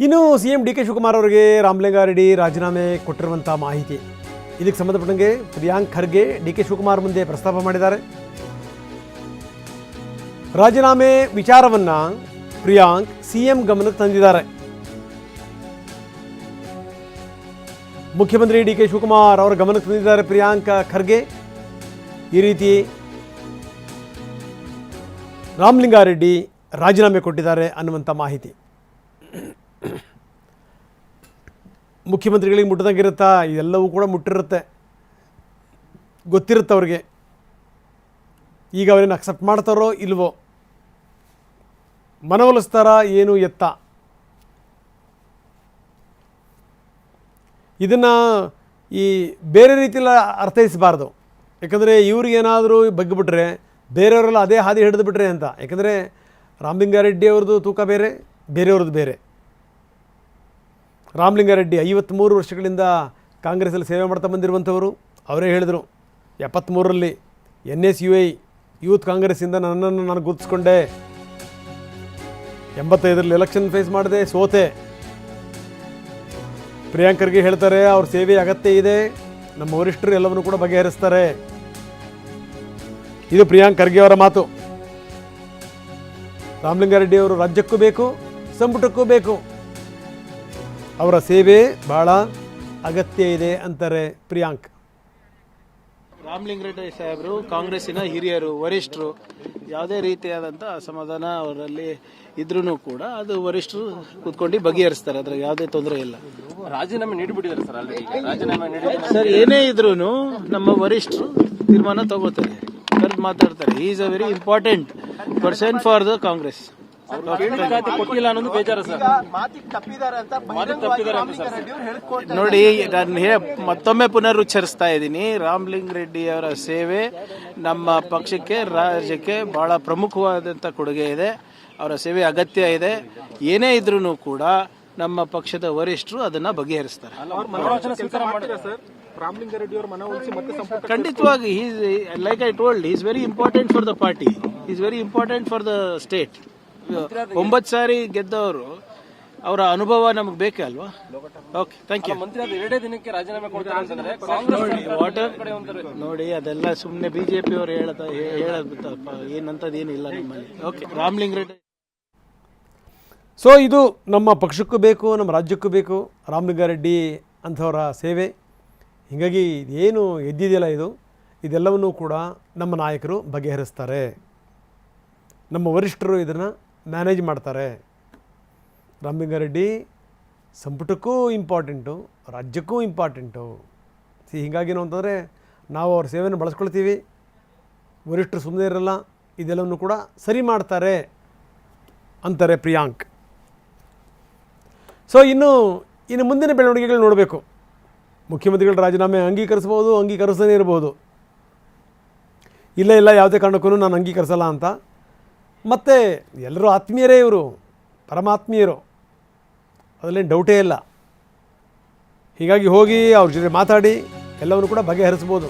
ಇನ್ನು CM DK Shivakumar ಅವರಿಗೆ ರಾಮಲಿಂಗಾರೆಡ್ಡಿ ರಾಜೀನಾಮೆ ಕೊಟ್ಟಿರುವಂಥ ಮಾಹಿತಿ ಇದಕ್ಕೆ ಸಂಬಂಧಪಟ್ಟಂಗೆ ಪ್ರಿಯಾಂಕ್ ಖರ್ಗೆ DK ಶಿವಕುಮಾರ್ ಮುಂದೆ ಪ್ರಸ್ತಾಪ ಮಾಡಿದ್ದಾರೆ. ರಾಜೀನಾಮೆ ವಿಚಾರವನ್ನು ಪ್ರಿಯಾಂಕ್ CM ಗಮನಕ್ಕೆ ತಂದಿದ್ದಾರೆ. ಮುಖ್ಯಮಂತ್ರಿ DK ಶಿವಕುಮಾರ್ ಅವರ ಗಮನಕ್ಕೆ ತಂದಿದ್ದಾರೆ ಪ್ರಿಯಾಂಕ್ ಖರ್ಗೆ. ಈ ರೀತಿ ರಾಮಲಿಂಗಾರೆಡ್ಡಿ ರಾಜೀನಾಮೆ ಕೊಟ್ಟಿದ್ದಾರೆ ಅನ್ನುವಂಥ ಮಾಹಿತಿ ಮುಖ್ಯಮಂತ್ರಿಗಳಿಗೆ ಮುಟ್ಟದಂಗಿರುತ್ತಾ, ಇದೆಲ್ಲವೂ ಕೂಡ ಮುಟ್ಟಿರುತ್ತೆ, ಗೊತ್ತಿರುತ್ತೆ ಅವ್ರಿಗೆ. ಈಗ ಅವರೇನು ಅಕ್ಸೆಪ್ಟ್ ಮಾಡ್ತಾರೋ ಇಲ್ವೋ, ಮನವೊಲಿಸ್ತಾರ ಏನು ಎತ್ತ, ಇದನ್ನು ಈ ಬೇರೆ ರೀತಿಯಲ್ಲಿ ಅರ್ಥೈಸಬಾರ್ದು. ಯಾಕಂದರೆ ಇವ್ರಿಗೇನಾದರೂ ಬಗ್ಗಿಬಿಟ್ರೆ ಬೇರೆಯವರೆಲ್ಲ ಅದೇ ಹಾದಿ ಹಿಡಿದು ಬಿಟ್ರೆ ಅಂತ. ಯಾಕಂದರೆ ರಾಮಲಿಂಗಾರೆಡ್ಡಿ ಅವ್ರದ್ದು ತೂಕ ಬೇರೆ, ಬೇರೆಯವ್ರದ್ದು ಬೇರೆ. ರಾಮಲಿಂಗಾರೆಡ್ಡಿ 53 ವರ್ಷಗಳಿಂದ ಕಾಂಗ್ರೆಸ್ಸಲ್ಲಿ ಸೇವೆ ಮಾಡ್ತಾ ಬಂದಿರುವಂಥವರು. ಅವರೇ ಹೇಳಿದರು 73ರಲ್ಲಿ NSUI ಯೂತ್ ಕಾಂಗ್ರೆಸ್ಸಿಂದ ನನ್ನನ್ನು ನಾನು ಗುರುತಿಸ್ಕೊಂಡೆ, 85ರಲ್ಲಿ ಎಲೆಕ್ಷನ್ ಫೇಸ್ ಮಾಡಿದೆ, ಸೋತೆ. ಪ್ರಿಯಾಂಕರ್ಗೆ ಹೇಳ್ತಾರೆ ಅವ್ರ ಸೇವೆ ಅಗತ್ಯ ಇದೆ, ನಮ್ಮ ವರಿಷ್ಠರು ಎಲ್ಲವನ್ನೂ ಕೂಡ ಬಗೆಹರಿಸ್ತಾರೆ. ಇದು ಪ್ರಿಯಾಂಕ್ ಖರ್ಗೆ ಅವರ ಮಾತು. ರಾಮಲಿಂಗಾರೆಡ್ಡಿ ಅವರು ರಾಜ್ಯಕ್ಕೂ ಬೇಕು, ಸಂಪುಟಕ್ಕೂ ಬೇಕು, ಅವರ ಸೇವೆ ಬಹಳ ಅಗತ್ಯ ಇದೆ ಅಂತಾರೆ ಪ್ರಿಯಾಂಕ್. ರಾಮಲಿಂಗಾರೆಡ್ಡಿ ಸಾಹೇಬರು ಕಾಂಗ್ರೆಸ್ಸಿನ ಹಿರಿಯರು, ವರಿಷ್ಠರು. ಯಾವುದೇ ರೀತಿಯಾದಂಥ ಅಸಮಾಧಾನ ಅವರಲ್ಲಿ ಇದ್ರೂ ಕೂಡ ಅದು ವರಿಷ್ಠರು ಕೂತ್ಕೊಂಡು ಬಗೆಹರಿಸ್ತಾರೆ, ಅದ್ರಾಗ ಯಾವುದೇ ತೊಂದರೆ ಇಲ್ಲ. ರಾಜೀನಾಮೆ ನೀಡಿಬಿಟ್ಟಿದ್ದಾರೆ ಸರ್, ಆಲ್ರೆಡಿ ರಾಜೀನಾಮೆ ನೀಡಿ ಸರ್ ಏನೇ ಇದ್ರೂ ನಮ್ಮ ವರಿಷ್ಠರು ತೀರ್ಮಾನ ತಗೋತಾರೆ, ಕರೆದು ಮಾತಾಡ್ತಾರೆ. Is a very important person for the Congress. ಕೊಟ್ಟಿಲ್ಲ ಅನ್ನೋದು ಬೇಜಾರ ಸರ್, ನೋಡಿ ನಾನು ಮತ್ತೊಮ್ಮೆ ಪುನರುಚ್ಚರಿಸ್ತಾ ಇದ್ದೀನಿ, ರಾಮಲಿಂಗಾರೆಡ್ಡಿ ಅವರ ಸೇವೆ ನಮ್ಮ ಪಕ್ಷಕ್ಕೆ, ರಾಜ್ಯಕ್ಕೆ ಬಹಳ ಪ್ರಮುಖವಾದಂಥ ಕೊಡುಗೆ ಇದೆ. ಅವರ ಸೇವೆ ಅಗತ್ಯ ಇದೆ. ಏನೇ ಇದ್ರೂ ಕೂಡ ನಮ್ಮ ಪಕ್ಷದ ವರಿಷ್ಠರು ಅದನ್ನ ಬಗೆಹರಿಸ್ತಾರೆ. ಖಂಡಿತವಾಗಿ like I told, is very important for the party, is very important for the state. 9 ಸಾರಿ ಗೆದ್ದವರು, ಅವರ ಅನುಭವ ನಮಗೆ ಬೇಕೇ ಅಲ್ವಾ? Okay, thank you. ಮಂತ್ರಿ ಅದು 2 ದಿನಕ್ಕೆ ರಾಜೀನಾಮೆ ಕೊಡ್ತಾರೆ ಅಂತಂದ್ರೆ ನೋಡಿ ಅದೆಲ್ಲ ಸುಮ್ಮನೆ ಬಿಜೆಪಿ ಅವರು ಹೇಳಪ್ಪ, ಏನಂತದೇನಿಲ್ಲ ನಮ್ಮಲ್ಲಿ. ಓಕೆ, ರಾಮಲಿಂಗಾರೆಡ್ಡಿ. ಸೊ ಇದು ನಮ್ಮ ಪಕ್ಷಕ್ಕೂ ಬೇಕು, ನಮ್ಮ ರಾಜ್ಯಕ್ಕೂ ಬೇಕು ರಾಮಲಿಂಗಾರೆಡ್ಡಿ ಅಂಥವರ ಸೇವೆ. ಹೀಗಾಗಿ ಏನು ಎದ್ದಿದೆಯಲ್ಲ ಇದೆಲ್ಲವನ್ನೂ ಕೂಡ ನಮ್ಮ ನಾಯಕರು ಬಗೆಹರಿಸ್ತಾರೆ, ನಮ್ಮ ವರಿಷ್ಠರು ಇದನ್ನು ಮ್ಯಾನೇಜ್ ಮಾಡ್ತಾರೆ. ರಾಮಲಿಂಗಾರೆಡ್ಡಿ ಸಂಪುಟಕ್ಕೂ ಇಂಪಾರ್ಟೆಂಟು, ರಾಜ್ಯಕ್ಕೂ ಇಂಪಾರ್ಟೆಂಟು. ಹೀಗಾಗಿ ನಾವು ಅಂತಂದರೆ ನಾವು ಅವ್ರ ಸೇವೆಯನ್ನು ಬಳಸ್ಕೊಳ್ತೀವಿ, ವರಿಷ್ಠರು ಸುಮ್ಮನೆ ಇರಲ್ಲ, ಇದೆಲ್ಲವನ್ನು ಕೂಡ ಸರಿ ಮಾಡ್ತಾರೆ ಅಂತಾರೆ ಪ್ರಿಯಾಂಕ್. ಸೊ ಇನ್ನು ಮುಂದಿನ ಬೆಳವಣಿಗೆಗಳು ನೋಡಬೇಕು. ಮುಖ್ಯಮಂತ್ರಿಗಳ ರಾಜೀನಾಮೆ ಅಂಗೀಕರಿಸ್ಬೋದು, ಅಂಗೀಕರಿಸದೇ ಇರ್ಬೋದು. ಇಲ್ಲ ಯಾವುದೇ ಕಾರಣಕ್ಕೂ ನಾನು ಅಂಗೀಕರಿಸಲ್ಲ ಅಂತ. ಮತ್ತು ಎಲ್ಲರೂ ಆತ್ಮೀಯರೇ, ಇವರು ಪರಮಾತ್ಮೀಯರು, ಅದರಲ್ಲೇನು ಡೌಟೇ ಇಲ್ಲ. ಹೀಗಾಗಿ ಹೋಗಿ ಅವ್ರ ಜೊತೆ ಮಾತಾಡಿ ಎಲ್ಲವನ್ನು ಕೂಡ ಬಗೆಹರಿಸ್ಬೋದು.